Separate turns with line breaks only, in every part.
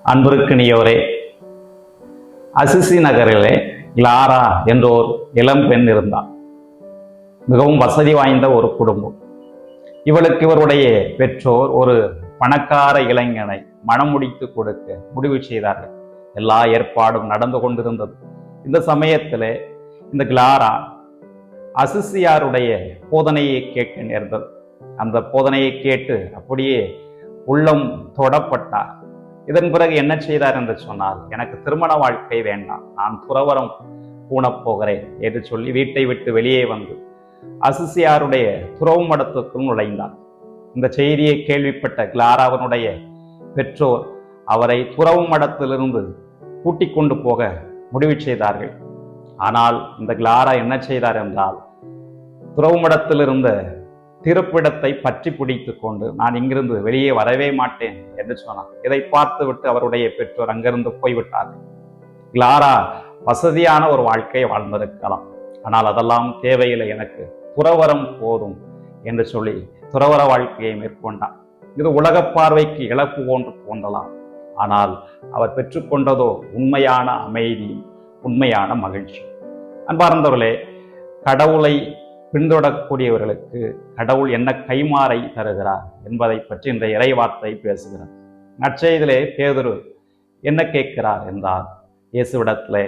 அன்பிற்கினியோரே, Assisi நகரிலே Clara என்ற ஒரு இளம் பெண் இருந்தார். மிகவும் வசதி வாய்ந்த ஒரு குடும்பம். இவளுக்கு இவருடைய பெற்றோர் ஒரு பணக்கார இளைஞனை மனம் முடித்து கொடுக்க முடிவு செய்தார்கள். எல்லா ஏற்பாடும் நடந்து கொண்டிருந்தது. இந்த சமயத்திலே இந்த கிளாரா அசிசியாருடைய போதனையை கேட்க நேர்ந்தது. அந்த போதனையை கேட்டு அப்படியே உள்ளம் தொடப்பட்டார். இதன் பிறகு என்ன செய்தார் என்று சொன்னால், எனக்கு திருமண வாழ்க்கை வேண்டாம், நான் துறவரம் பூணப் போகிறேன் என்று சொல்லி வீட்டை விட்டு வெளியே வந்து அசிசியாருடைய துறவு மடத்துக்கும் நுழைந்தார். இந்த செய்தியை கேள்விப்பட்ட கிளாராவினுடைய பெற்றோர் அவரை துறவு மடத்திலிருந்து கூட்டிக் கொண்டு போக முடிவு செய்தார்கள். ஆனால் இந்த கிளாரா என்ன செய்தார் என்றால், துறவு மடத்தில் இருந்த திருப்பிடத்தை பற்றி பிடித்து கொண்டு நான் இங்கிருந்து வெளியே வரவே மாட்டேன் என்று சொன்னார். இதை பார்த்து விட்டு அவருடைய பெற்றோர் அங்கிருந்து போய்விட்டார்கள். கிளாரா வசதியான ஒரு வாழ்க்கையை வாழ்ந்திருக்கலாம், ஆனால் அதெல்லாம் தேவையில்லை, எனக்கு துறவரம் போதும் என்று சொல்லி துறவர வாழ்க்கையை மேற்கொண்டார். இது உலக பார்வைக்கு இழப்பு போன்று தோன்றலாம், ஆனால் அவர் பெற்றுக்கொண்டதோ உண்மையான அமைதியும் உண்மையான மகிழ்ச்சி. அன்பார்ந்தவர்களே, கடவுளை பின்தொடரக்கூடியவர்களுக்கு கடவுள் என்ன கைமாறை தருகிறார் என்பதை பற்றி இந்த இறைவார்த்தை பேசுகிறார். நற்செய்தியிலே பேதுரு என்ன கேட்கிறார் என்றால், இயேசுவிடத்திலே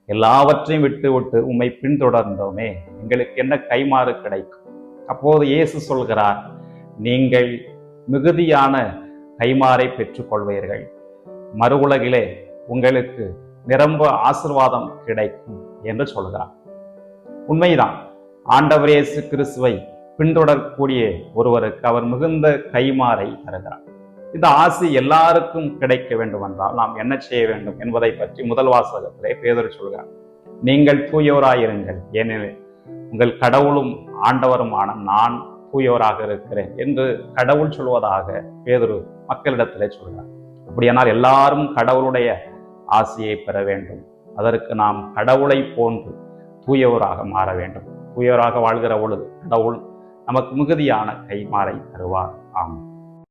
எல்லாவற்றையும் விட்டு விட்டு உம்மை பின்தொடர்ந்தோமே, எங்களுக்கு என்ன கைமாறு கிடைக்கும்? அப்போது இயேசு சொல்கிறார், நீங்கள் மிகுதியான கைமாறை பெற்றுக்கொள்வீர்கள், மறு உலகிலே உங்களுக்கு நிரம்ப ஆசீர்வாதம் கிடைக்கும் என்று சொல்கிறார். உண்மைதான். ஆண்டவர் இயேசு கிறிஸ்துவை பின்தொடரக்கூடிய ஒருவருக்கு அவர் மிகுந்த கைமாறை தருகிறார். இந்த ஆசி எல்லாருக்கும் கிடைக்க வேண்டும் என்றால் நாம் என்ன செய்ய வேண்டும் என்பதை பற்றி முதல் வாசகத்திலே பேதுரு சொல்கிறார். நீங்கள் தூயோராயிருங்கள், ஏனெனில் உங்கள் கடவுளும் ஆண்டவருமான நான் தூயோராக இருக்கிறேன் என்று கடவுள் சொல்வதாக பேதுரு மக்களிடத்திலே சொல்கிறார். அப்படியானால் எல்லாரும் கடவுளுடைய ஆசியை பெற வேண்டும். அதற்கு நாம் கடவுளை போன்று தூயவராக மாற வேண்டும். தூயவராக வாழ்கிற பொழுது கடவுள் நமக்கு மிகுதியான கைமாறை தருவார். ஆமாம்.